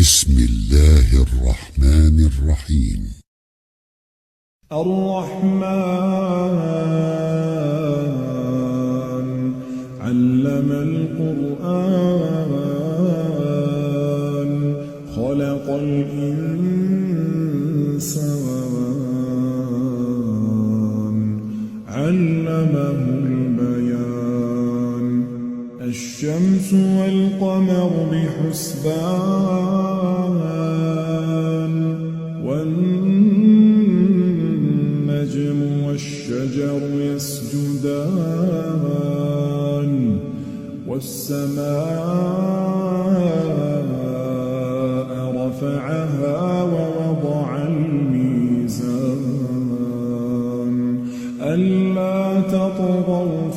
بسم الله الرحمن الرحيم. الرحمن علم القرآن خلق الإنسان علمه البيان الشمس والقمر بحسبان والنجم والشجر يسجدان والسماء رفعها ووضع الميزان ألا تطغوا